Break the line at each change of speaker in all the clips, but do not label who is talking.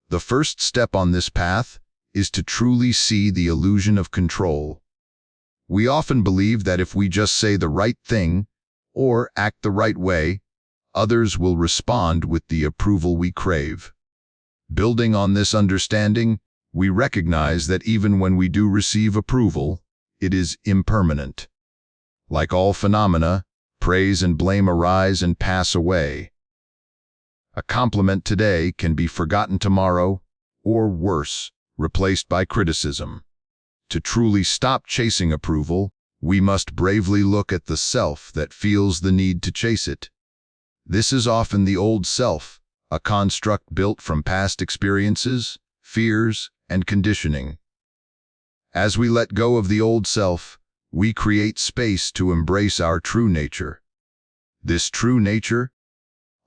The first step on this path is to truly see the illusion of control. We often believe that if we just say the right thing or act the right way, others will respond with the approval we crave. Building on this understanding, we recognize that even when we do receive approval, it is impermanent. Like all phenomena, praise and blame arise and pass away. A compliment today can be forgotten tomorrow, or worse, replaced by criticism. To truly stop chasing approval, we must bravely look at the self that feels the need to chase it. This is often the old self, a construct built from past experiences, fears, and conditioning. As we let go of the old self, we create space to embrace our true nature. This true nature,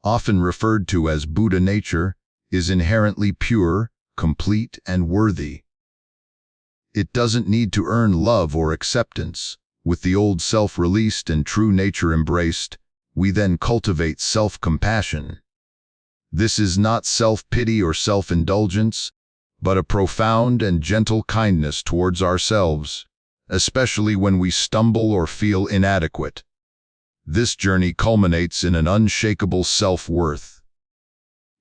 often referred to as Buddha nature, is inherently pure, complete, and worthy. It doesn't need to earn love or acceptance. With the old self released and true nature embraced, we then cultivate self-compassion. This is not self-pity or self-indulgence, but a profound and gentle kindness towards ourselves, especially when we stumble or feel inadequate. This journey culminates in an unshakable self-worth.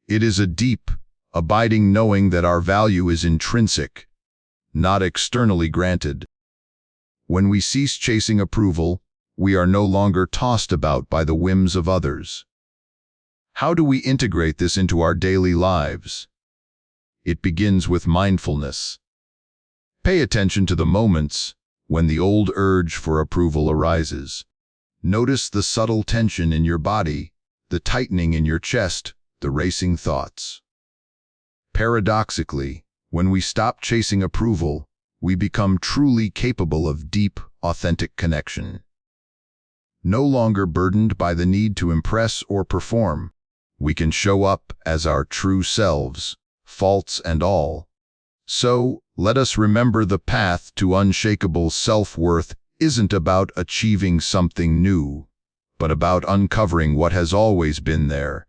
It is a deep, abiding knowing that our value is intrinsic, not externally granted. When we cease chasing approval, we are no longer tossed about by the whims of others. How do we integrate this into our daily lives? It begins with mindfulness. Pay attention to the moments when the old urge for approval arises. Notice the subtle tension in your body, the tightening in your chest, the racing thoughts. Paradoxically, when we stop chasing approval, we become truly capable of deep, authentic connection. No longer burdened by the need to impress or perform, we can show up as our true selves, faults and all. So, let us remember the path to unshakable self-worth isn't about achieving something new, but about uncovering what has always been there,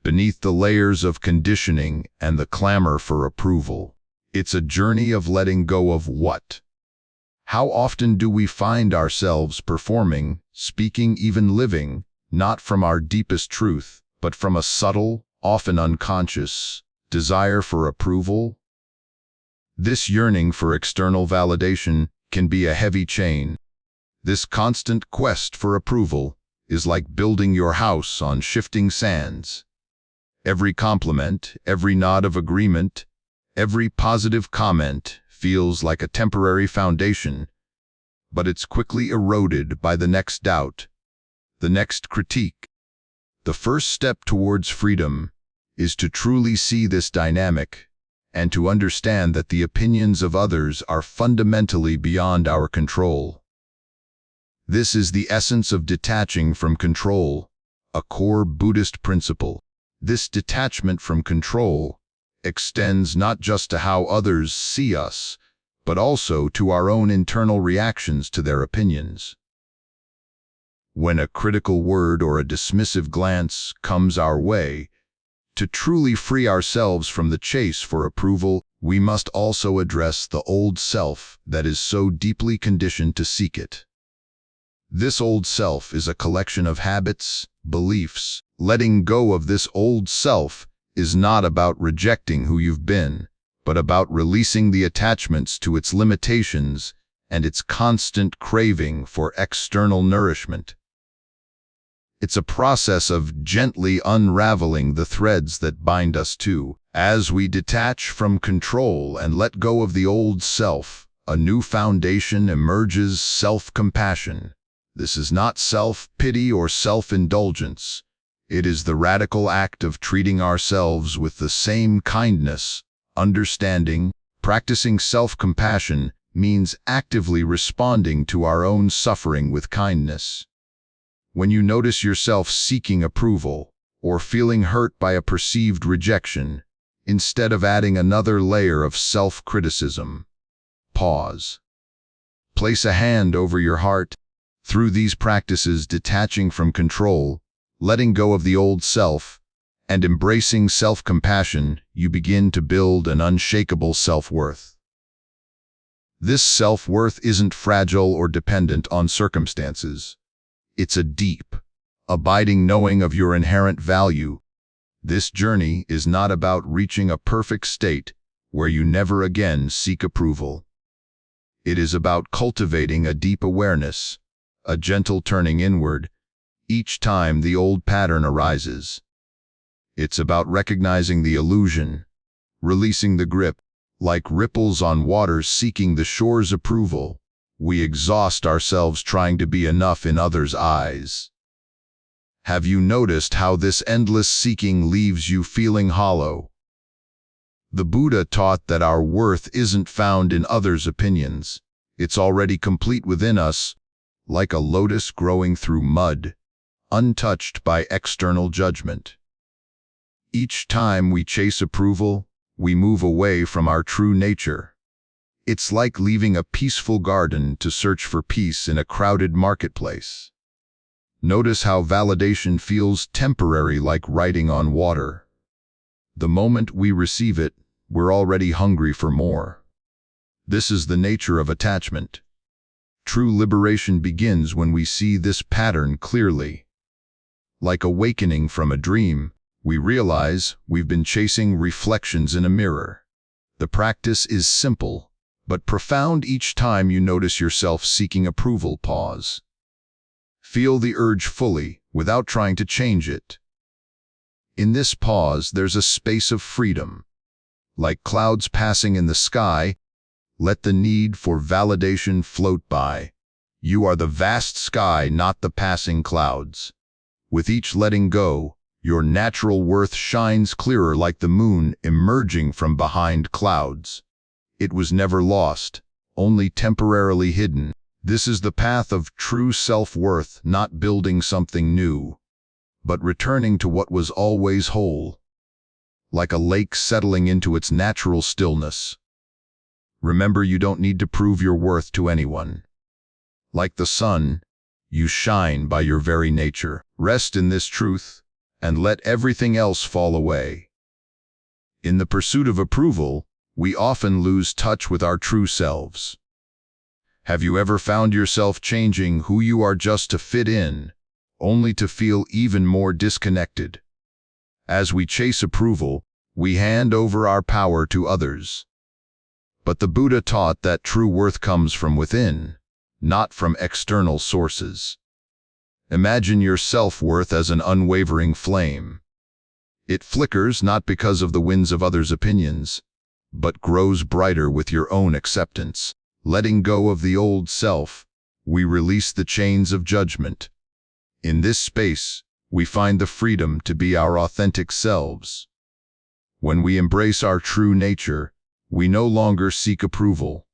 beneath the layers of conditioning and the clamor for approval. It's a journey of letting go of what? How often do we find ourselves performing, speaking, even living, not from our deepest truth, but from a subtle, often unconscious, desire for approval? This yearning for external validation can be a heavy chain. This constant quest for approval is like building your house on shifting sands. Every compliment, every nod of agreement, every positive comment feels like a temporary foundation, but it's quickly eroded by the next doubt, the next critique. The first step towards freedom is to truly see this dynamic and to understand that the opinions of others are fundamentally beyond our control. This is the essence of detaching from control, a core Buddhist principle. This detachment from control extends not just to how others see us, but also to our own internal reactions to their opinions. When a critical word or a dismissive glance comes our way, to truly free ourselves from the chase for approval, we must also address the old self that is so deeply conditioned to seek it. This old self is a collection of habits, beliefs. Letting go of this old self is not about rejecting who you've been, but about releasing the attachments to its limitations and its constant craving for external nourishment. It's a process of gently unraveling the threads that bind us to. As we detach from control and let go of the old self, a new foundation emerges: self-compassion. This is not self-pity or self-indulgence. It is the radical act of treating ourselves with the same kindness, understanding. Practicing self-compassion means actively responding to our own suffering with kindness. When you notice yourself seeking approval or feeling hurt by a perceived rejection, instead of adding another layer of self-criticism, pause. Place a hand over your heart. Through these practices, detaching from control, letting go of the old self, And embracing self-compassion, you begin to build an unshakable self-worth. This self-worth isn't fragile or dependent on circumstances. It's a deep, abiding knowing of your inherent value. This journey is not about reaching a perfect state where you never again seek approval. It is about cultivating a deep awareness, a gentle turning inward, each time the old pattern arises. It's about recognizing the illusion, releasing the grip. Like ripples on water seeking the shore's approval, we exhaust ourselves trying to be enough in others' eyes. Have you noticed how this endless seeking leaves you feeling hollow? The Buddha taught that our worth isn't found in others' opinions. It's already complete within us, like a lotus growing through mud, untouched by external judgment. Each time we chase approval, we move away from our true nature. It's like leaving a peaceful garden to search for peace in a crowded marketplace. Notice how validation feels temporary, like riding on water. The moment we receive it, we're already hungry for more. This is the nature of attachment. True liberation begins when we see this pattern clearly. Like awakening from a dream, we realize we've been chasing reflections in a mirror. The practice is simple, but profound. Each time you notice yourself seeking approval, pause. Feel the urge fully, without trying to change it. In this pause, there's a space of freedom. Like clouds passing in the sky, let the need for validation float by. You are the vast sky, not the passing clouds. With each letting go, your natural worth shines clearer, like the moon emerging from behind clouds. It was never lost, only temporarily hidden. This is the path of true self-worth, not building something new, but returning to what was always whole. Like a lake settling into its natural stillness. Remember, you don't need to prove your worth to anyone. Like the sun, you shine by your very nature. Rest in this truth, and let everything else fall away. In the pursuit of approval, we often lose touch with our true selves. Have you ever found yourself changing who you are just to fit in, only to feel even more disconnected? As we chase approval, we hand over our power to others. But the Buddha taught that true worth comes from within, not from external sources. Imagine your self-worth as an unwavering flame. It flickers not because of the winds of others' opinions, but grows brighter with your own acceptance. Letting go of the old self, we release the chains of judgment. In this space, we find the freedom to be our authentic selves. When we embrace our true nature, we no longer seek approval.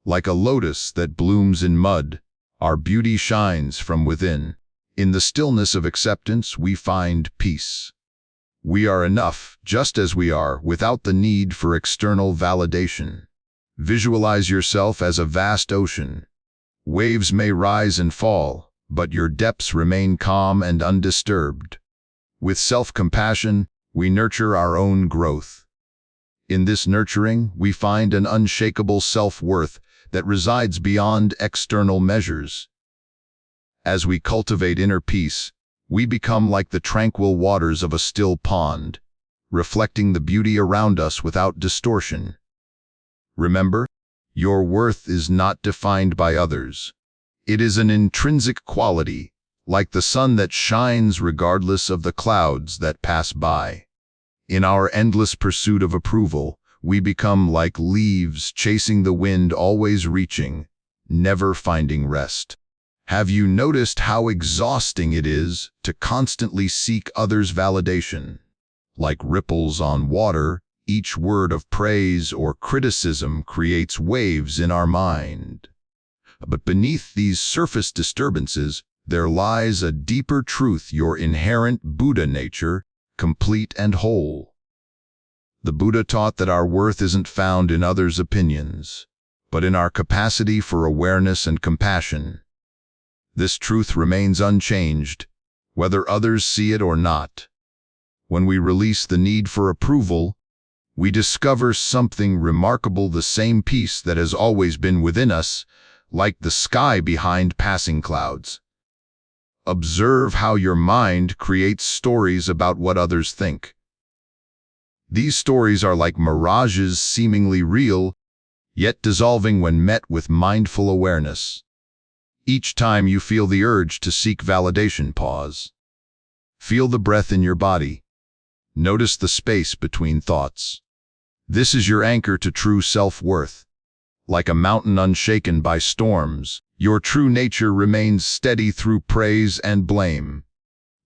Like a lotus that blooms in mud, our beauty shines from within. In the stillness of acceptance, we find peace. We are enough, just as we are, without the need for external validation. Visualize yourself as a vast ocean. Waves may rise and fall, but your depths remain calm and undisturbed. With self-compassion, we nurture our own growth. In this nurturing, we find an unshakable self-worth that resides beyond external measures. As we cultivate inner peace, we become like the tranquil waters of a still pond, reflecting the beauty around us without distortion. Remember, your worth is not defined by others. It is an intrinsic quality, like the sun that shines regardless of the clouds that pass by. In our endless pursuit of approval, we become like leaves chasing the wind, always reaching, never finding rest. Have you noticed how exhausting it is to constantly seek others' validation? Like ripples on water, each word of praise or criticism creates waves in our mind. But beneath these surface disturbances, there lies a deeper truth: your inherent Buddha nature, complete and whole. The Buddha taught that our worth isn't found in others' opinions, but in our capacity for awareness and compassion. This truth remains unchanged, whether others see it or not. When we release the need for approval, we discover something remarkable, the same peace that has always been within us, like the sky behind passing clouds. Observe how your mind creates stories about what others think. These stories are like mirages, seemingly real, yet dissolving when met with mindful awareness. Each time you feel the urge to seek validation, pause. Feel the breath in your body. Notice the space between thoughts. This is your anchor to true self-worth. Like a mountain unshaken by storms, your true nature remains steady through praise and blame.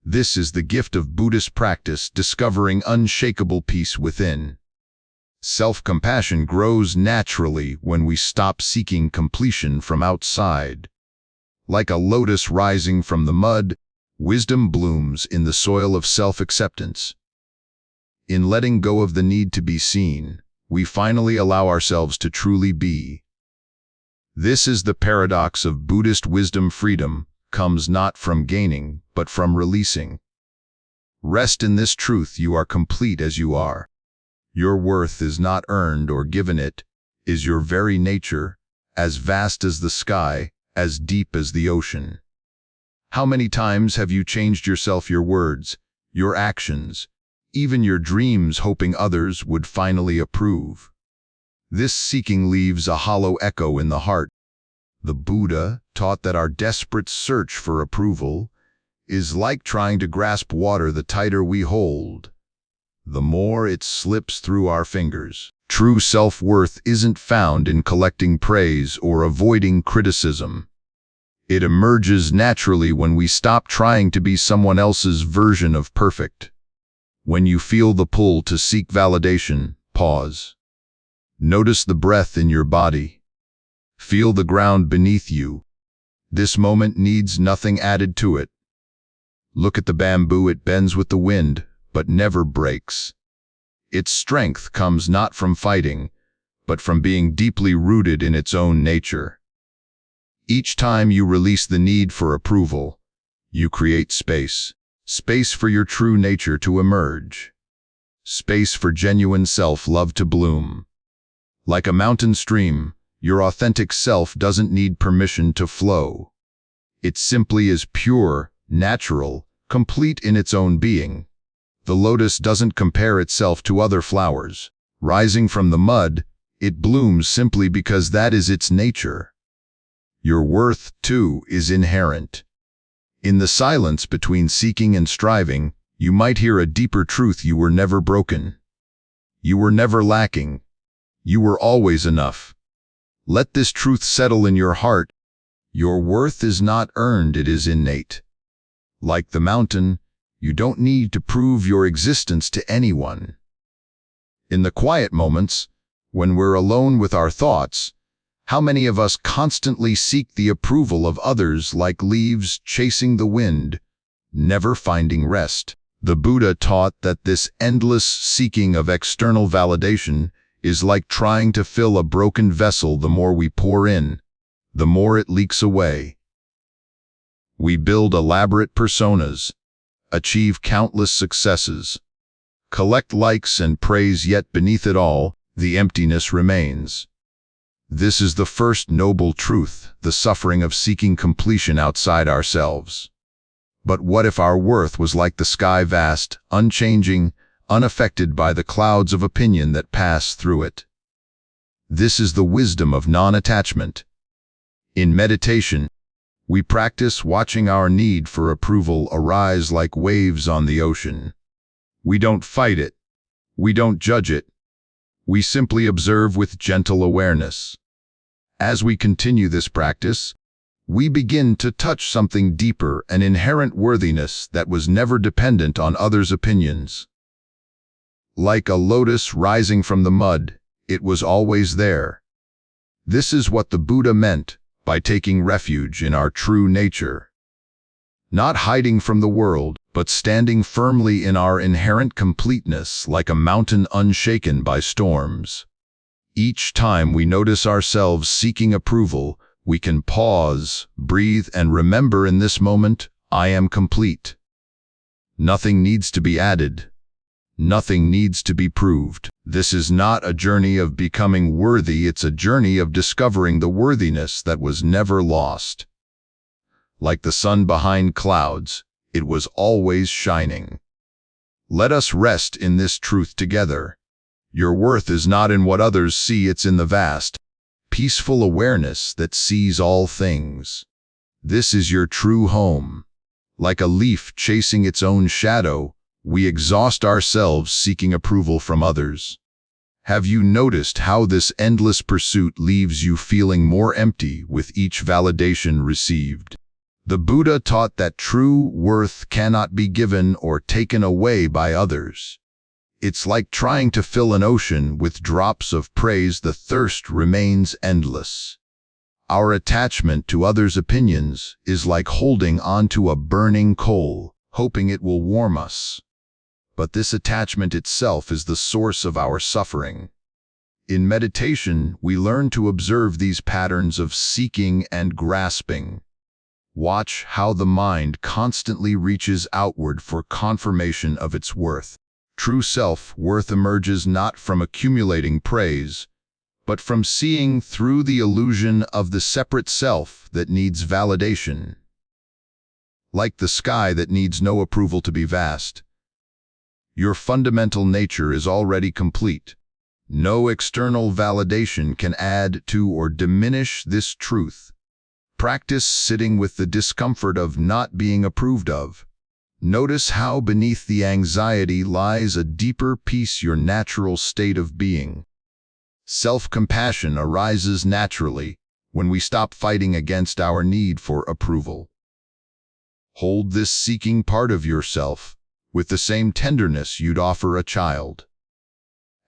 This is the gift of Buddhist practice, discovering unshakable peace within. Self-compassion grows naturally when we stop seeking completion from outside. Like a lotus rising from the mud, wisdom blooms in the soil of self-acceptance. In letting go of the need to be seen, we finally allow ourselves to truly be. This is the paradox of Buddhist wisdom. Freedom comes not from gaining, but from releasing. Rest in this truth: you are complete as you are. Your worth is not earned or given, it is your very nature, as vast as the sky, as deep as the ocean. How many times have you changed yourself, your words, your actions, even your dreams, hoping others would finally approve? This seeking leaves a hollow echo in the heart. The Buddha taught that our desperate search for approval is like trying to grasp water. The tighter we hold, the more it slips through our fingers. True self-worth isn't found in collecting praise or avoiding criticism. It emerges naturally when we stop trying to be someone else's version of perfect. When you feel the pull to seek validation, pause. Notice the breath in your body. Feel the ground beneath you. This moment needs nothing added to it. Look at the bamboo. It bends with the wind, but never breaks. Its strength comes not from fighting, but from being deeply rooted in its own nature. Each time you release the need for approval, you create space. Space for your true nature to emerge. Space for genuine self-love to bloom. Like a mountain stream, your authentic self doesn't need permission to flow. It simply is pure, natural, complete in its own being. The lotus doesn't compare itself to other flowers. Rising from the mud, it blooms simply because that is its nature. Your worth, too, is inherent. In the silence between seeking and striving, you might hear a deeper truth: you were never broken. You were never lacking. You were always enough. Let this truth settle in your heart. Your worth is not earned, it is innate. Like the mountain, you don't need to prove your existence to anyone. In the quiet moments, when we're alone with our thoughts, how many of us constantly seek the approval of others, like leaves chasing the wind, never finding rest? The Buddha taught that this endless seeking of external validation is like trying to fill a broken vessel. The more we pour in, the more it leaks away. We build elaborate personas, achieve countless successes, collect likes and praise, yet beneath it all, the emptiness remains. This is the first noble truth, the suffering of seeking completion outside ourselves. But what if our worth was like the sky, vast, unchanging, unaffected by the clouds of opinion that pass through it? This is the wisdom of non-attachment. In meditation, we practice watching our need for approval arise like waves on the ocean. We don't fight it. We don't judge it. We simply observe with gentle awareness. As we continue this practice, we begin to touch something deeper, an inherent worthiness that was never dependent on others' opinions. Like a lotus rising from the mud, it was always there. This is what the Buddha meant by taking refuge in our true nature. Not hiding from the world, but standing firmly in our inherent completeness, like a mountain unshaken by storms. Each time we notice ourselves seeking approval, we can pause, breathe, and remember, in this moment, I am complete. Nothing needs to be added, Nothing needs to be proved. This is not a journey of becoming worthy, it's a journey of discovering the worthiness that was never lost. Like the sun behind clouds, it was always shining. Let us rest in this truth together. Your worth is not in what others see, it's in the vast, peaceful awareness that sees all things. This is your true home. Like a leaf chasing its own shadow, we exhaust ourselves seeking approval from others. Have you noticed how this endless pursuit leaves you feeling more empty with each validation received? The Buddha taught that true worth cannot be given or taken away by others. It's like trying to fill an ocean with drops of praise, the thirst remains endless. Our attachment to others' opinions is like holding onto a burning coal, hoping it will warm us. But this attachment itself is the source of our suffering. In meditation, we learn to observe these patterns of seeking and grasping. Watch how the mind constantly reaches outward for confirmation of its worth. True self-worth emerges not from accumulating praise, but from seeing through the illusion of the separate self that needs validation. Like the sky that needs no approval to be vast, your fundamental nature is already complete. No external validation can add to or diminish this truth. Practice sitting with the discomfort of not being approved of. Notice how beneath the anxiety lies a deeper peace, your natural state of being. Self-compassion arises naturally when we stop fighting against our need for approval. Hold this seeking part of yourself with the same tenderness you'd offer a child.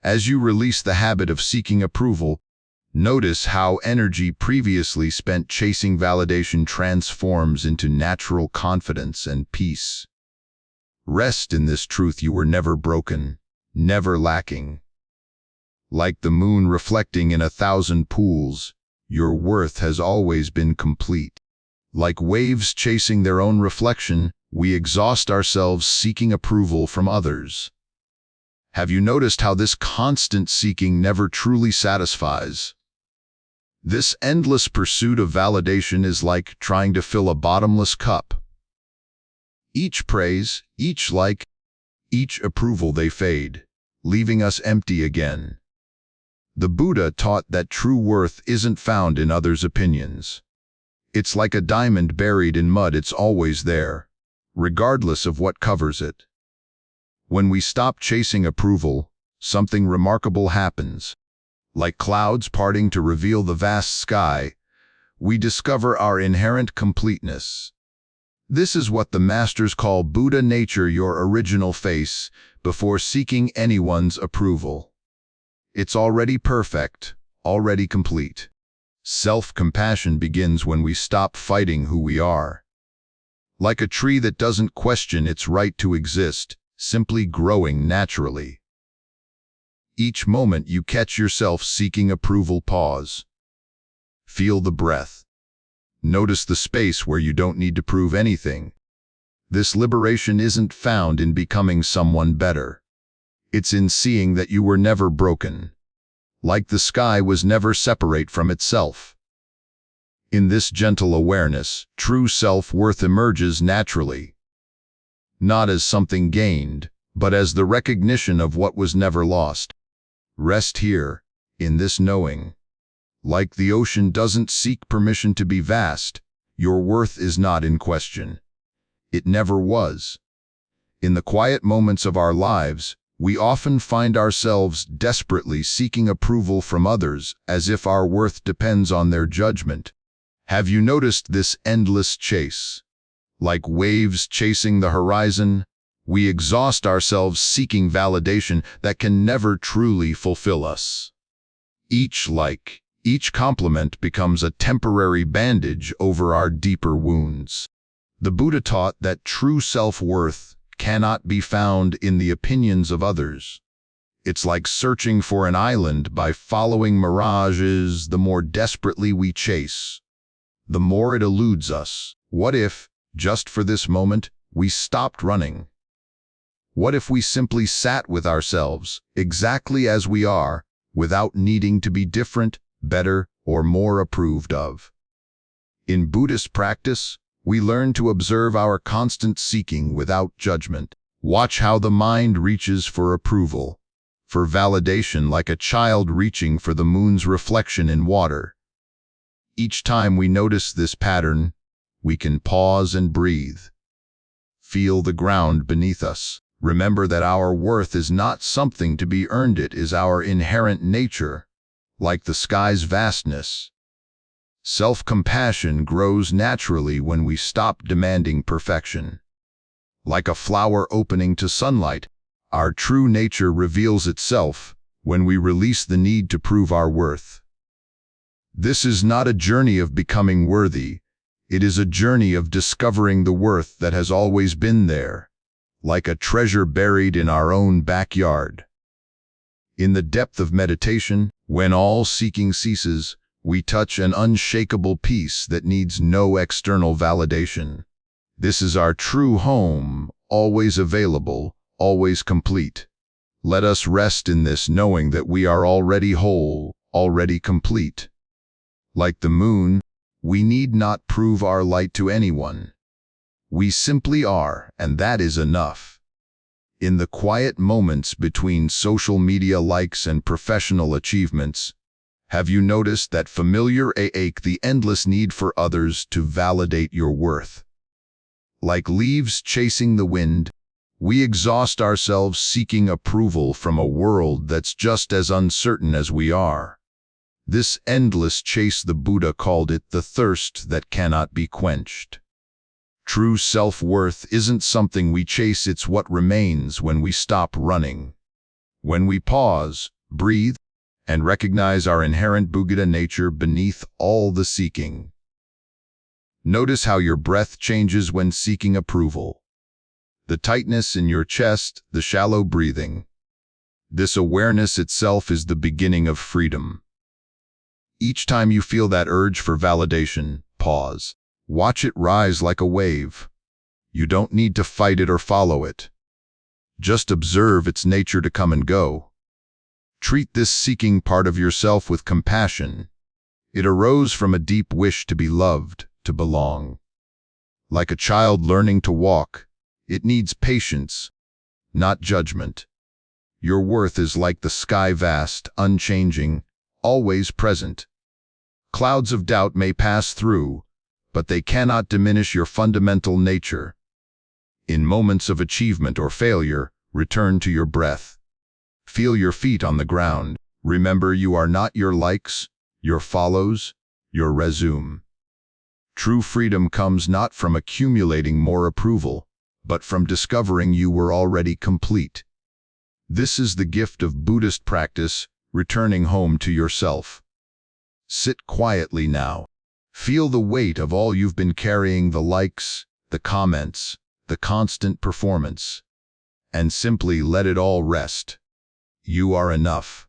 As you release the habit of seeking approval, notice how energy previously spent chasing validation transforms into natural confidence and peace. Rest in this truth: you were never broken, never lacking. Like the moon reflecting in 1,000 pools, your worth has always been complete. Like waves chasing their own reflection, we exhaust ourselves seeking approval from others. Have you noticed how this constant seeking never truly satisfies? This endless pursuit of validation is like trying to fill a bottomless cup. Each praise, each like, each approval, they fade, leaving us empty again. The Buddha taught that true worth isn't found in others' opinions. It's like a diamond buried in mud, it's always there, regardless of what covers it. When we stop chasing approval, something remarkable happens. Like clouds parting to reveal the vast sky, we discover our inherent completeness. This is what the masters call Buddha nature, your original face, before seeking anyone's approval. It's already perfect, already complete. Self-compassion begins when we stop fighting who we are. Like a tree that doesn't question its right to exist, simply growing naturally. Each moment you catch yourself seeking approval, pause. Feel the breath. Notice the space where you don't need to prove anything. This liberation isn't found in becoming someone better. It's in seeing that you were never broken. Like the sky was never separate from itself. In this gentle awareness, true self-worth emerges naturally. Not as something gained, but as the recognition of what was never lost. Rest here, in this knowing. Like the ocean doesn't seek permission to be vast, your worth is not in question. It never was. In the quiet moments of our lives, we often find ourselves desperately seeking approval from others, as if our worth depends on their judgment. Have you noticed this endless chase? Like waves chasing the horizon, we exhaust ourselves seeking validation that can never truly fulfill us. Each like, each compliment becomes a temporary bandage over our deeper wounds. The Buddha taught that true self-worth cannot be found in the opinions of others. It's like searching for an island by following mirages. The more desperately we chase, the more it eludes us. What if, just for this moment, we stopped running? What if we simply sat with ourselves, exactly as we are, without needing to be different, better, or more approved of? In Buddhist practice, we learn to observe our constant seeking without judgment. Watch how the mind reaches for approval, for validation, like a child reaching for the moon's reflection in water. Each time we notice this pattern, we can pause and breathe. Feel the ground beneath us. Remember that our worth is not something to be earned, it is our inherent nature, like the sky's vastness. Self-compassion grows naturally when we stop demanding perfection. Like a flower opening to sunlight, our true nature reveals itself when we release the need to prove our worth. This is not a journey of becoming worthy, it is a journey of discovering the worth that has always been there, like a treasure buried in our own backyard. In the depth of meditation, when all seeking ceases, we touch an unshakable peace that needs no external validation. This is our true home, always available, always complete. Let us rest in this, knowing that we are already whole, already complete. Like the moon, we need not prove our light to anyone. We simply are, and that is enough. In the quiet moments between social media likes and professional achievements, have you noticed that familiar ache, the endless need for others to validate your worth? Like leaves chasing the wind, we exhaust ourselves seeking approval from a world that's just as uncertain as we are. This endless chase, the Buddha called it the thirst that cannot be quenched. True self-worth isn't something we chase, it's what remains when we stop running. When we pause, breathe, and recognize our inherent Buddha nature beneath all the seeking. Notice how your breath changes when seeking approval. The tightness in your chest, the shallow breathing. This awareness itself is the beginning of freedom. Each time you feel that urge for validation, pause. Watch it rise like a wave. You don't need to fight it or follow it. Just observe its nature to come and go. Treat this seeking part of yourself with compassion. It arose from a deep wish to be loved, to belong. Like a child learning to walk, it needs patience, not judgment. Your worth is like the sky, vast, unchanging, always present. Clouds of doubt may pass through, but they cannot diminish your fundamental nature. In moments of achievement or failure, return to your breath. Feel your feet on the ground. Remember, you are not your likes, your follows, your resume. True freedom comes not from accumulating more approval, but from discovering you were already complete. This is the gift of Buddhist practice, returning home to yourself. Sit quietly now. Feel the weight of all you've been carrying, the likes, the comments, the constant performance, and simply let it all rest. You are enough.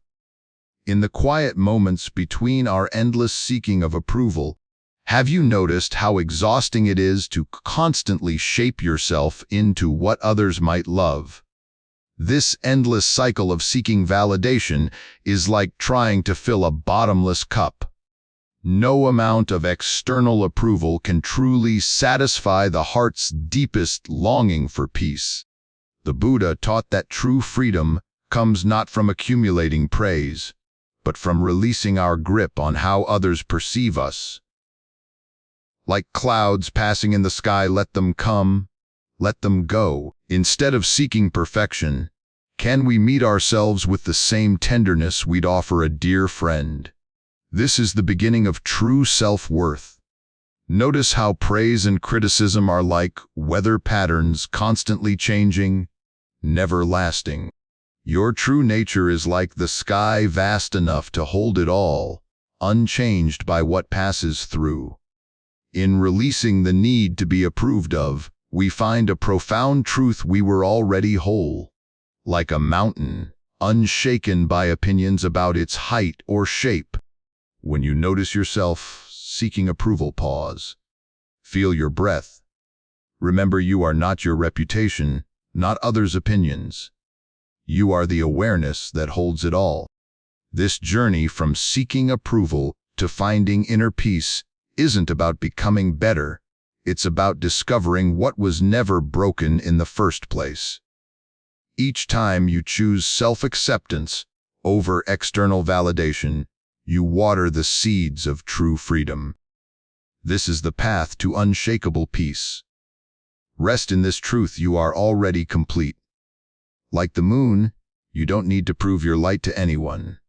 In the quiet moments between our endless seeking of approval, have you noticed how exhausting it is to constantly shape yourself into what others might love? This endless cycle of seeking validation is like trying to fill a bottomless cup. No amount of external approval can truly satisfy the heart's deepest longing for peace. The Buddha taught that true freedom comes not from accumulating praise, but from releasing our grip on how others perceive us. Like clouds passing in the sky, let them come, let them go. Instead of seeking perfection, can we meet ourselves with the same tenderness we'd offer a dear friend? This is the beginning of true self-worth. Notice how praise and criticism are like weather patterns, constantly changing, never lasting. Your true nature is like the sky, vast enough to hold it all, unchanged by what passes through. In releasing the need to be approved of, we find a profound truth: we were already whole. Like a mountain, unshaken by opinions about its height or shape. When you notice yourself seeking approval, pause. Feel your breath. Remember, you are not your reputation, not others' opinions. You are the awareness that holds it all. This journey from seeking approval to finding inner peace isn't about becoming better. It's about discovering what was never broken in the first place. Each time you choose self-acceptance over external validation, you water the seeds of true freedom. This is the path to unshakable peace. Rest in this truth: you are already complete. Like the moon, you don't need to prove your light to anyone.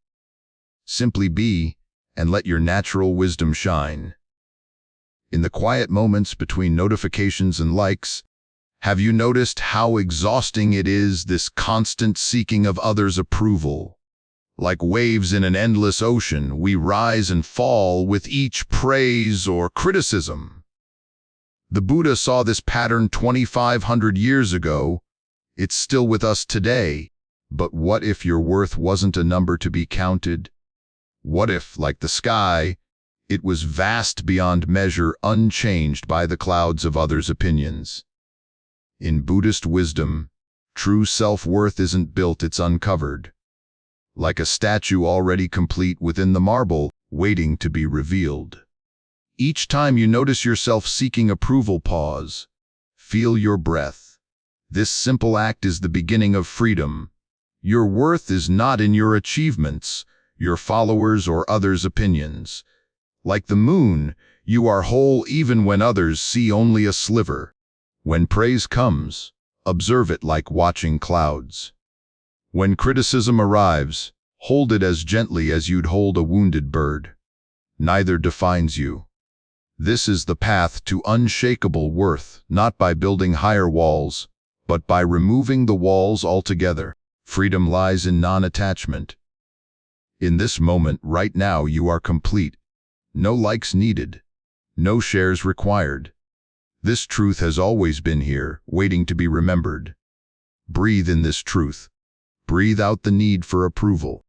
Simply be, and let your natural wisdom shine. In the quiet moments between notifications and likes, have you noticed how exhausting it is, this constant seeking of others' approval? Like waves in an endless ocean, we rise and fall with each praise or criticism. The Buddha saw this pattern 2,500 years ago. It's still with us today. But what if your worth wasn't a number to be counted? What if, like the sky, it was vast beyond measure, unchanged by the clouds of others' opinions? In Buddhist wisdom, true self-worth isn't built, it's uncovered. Like a statue already complete within the marble, waiting to be revealed. Each time you notice yourself seeking approval, pause. Feel your breath. This simple act is the beginning of freedom. Your worth is not in your achievements, your followers, or others' opinions. Like the moon, you are whole even when others see only a sliver. When praise comes, observe it like watching clouds. When criticism arrives, hold it as gently as you'd hold a wounded bird. Neither defines you. This is the path to unshakable worth, not by building higher walls, but by removing the walls altogether. Freedom lies in non-attachment. In this moment, right now, you are complete. No likes needed. No shares required. This truth has always been here, waiting to be remembered. Breathe in this truth. Breathe out the need for approval.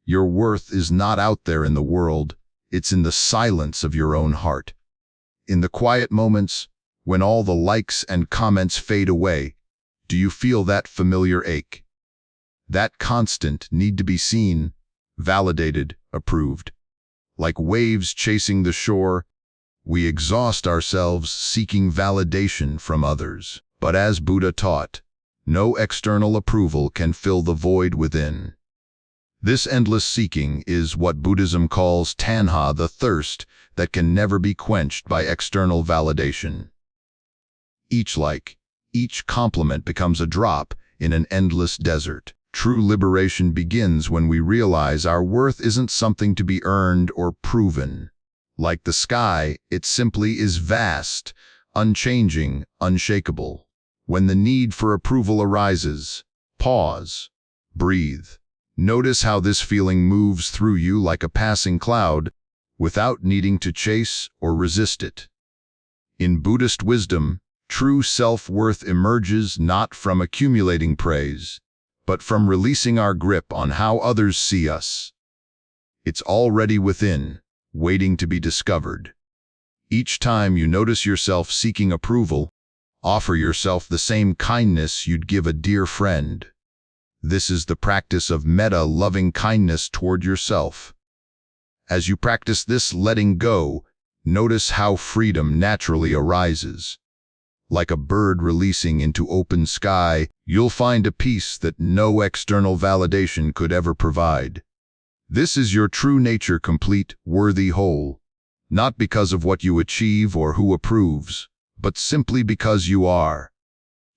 Your worth is not out there in the world, it's in the silence of your own heart. In the quiet moments, when all the likes and comments fade away, do you feel that familiar ache? That constant need to be seen, validated, approved. Like waves chasing the shore, we exhaust ourselves seeking validation from others. But as Buddha taught, no external approval can fill the void within. This endless seeking is what Buddhism calls tanha, the thirst that can never be quenched by external validation. Each like, each compliment becomes a drop in an endless desert. True liberation begins when we realize our worth isn't something to be earned or proven. Like the sky, it simply is vast, unchanging, unshakable. When the need for approval arises, pause, breathe. Notice how this feeling moves through you like a passing cloud, without needing to chase or resist it. In Buddhist wisdom, true self-worth emerges not from accumulating praise, but from releasing our grip on how others see us. It's already within, waiting to be discovered. Each time you notice yourself seeking approval, offer yourself the same kindness you'd give a dear friend. This is the practice of metta, loving kindness toward yourself. As you practice this letting go, notice how freedom naturally arises. Like a bird releasing into open sky, you'll find a peace that no external validation could ever provide. This is your true nature, complete, worthy, whole. Not because of what you achieve or who approves, but simply because you are.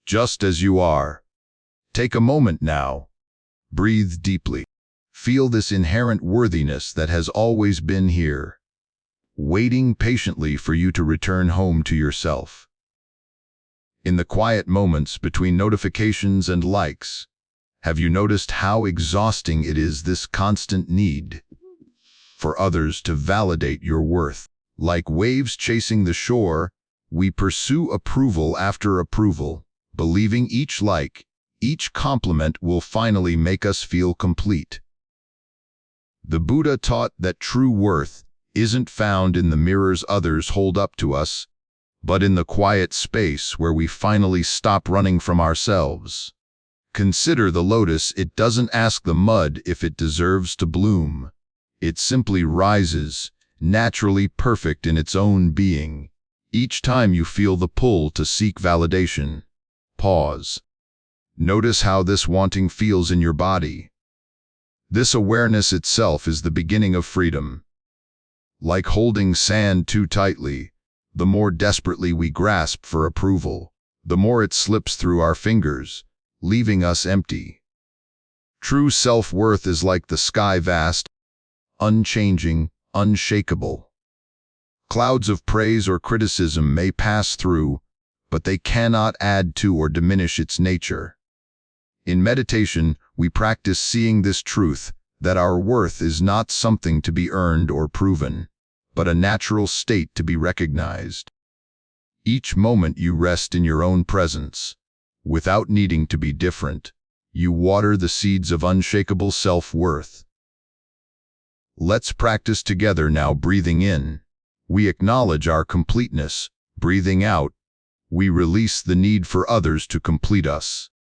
Just as you are. Take a moment now. Breathe deeply. Feel this inherent worthiness that has always been here, waiting patiently for you to return home to yourself. In the quiet moments between notifications and likes, have you noticed how exhausting it is, this constant need for others to validate your worth? Like waves chasing the shore, we pursue approval after approval, believing each like, each compliment will finally make us feel complete. The Buddha taught that true worth isn't found in the mirrors others hold up to us, but in the quiet space where we finally stop running from ourselves. Consider the lotus. It doesn't ask the mud if it deserves to bloom. It simply rises, naturally perfect in its own being. Each time you feel the pull to seek validation, pause. Notice how this wanting feels in your body. This awareness itself is the beginning of freedom. Like holding sand too tightly, the more desperately we grasp for approval, the more it slips through our fingers, leaving us empty. True self-worth is like the sky, vast, unchanging, unshakable. Clouds of praise or criticism may pass through, but they cannot add to or diminish its nature. In meditation, we practice seeing this truth, that our worth is not something to be earned or proven, but a natural state to be recognized. Each moment you rest in your own presence, without needing to be different, you water the seeds of unshakable self-worth. Let's practice together now. Breathing in, we acknowledge our completeness. Breathing out, we release the need for others to complete us.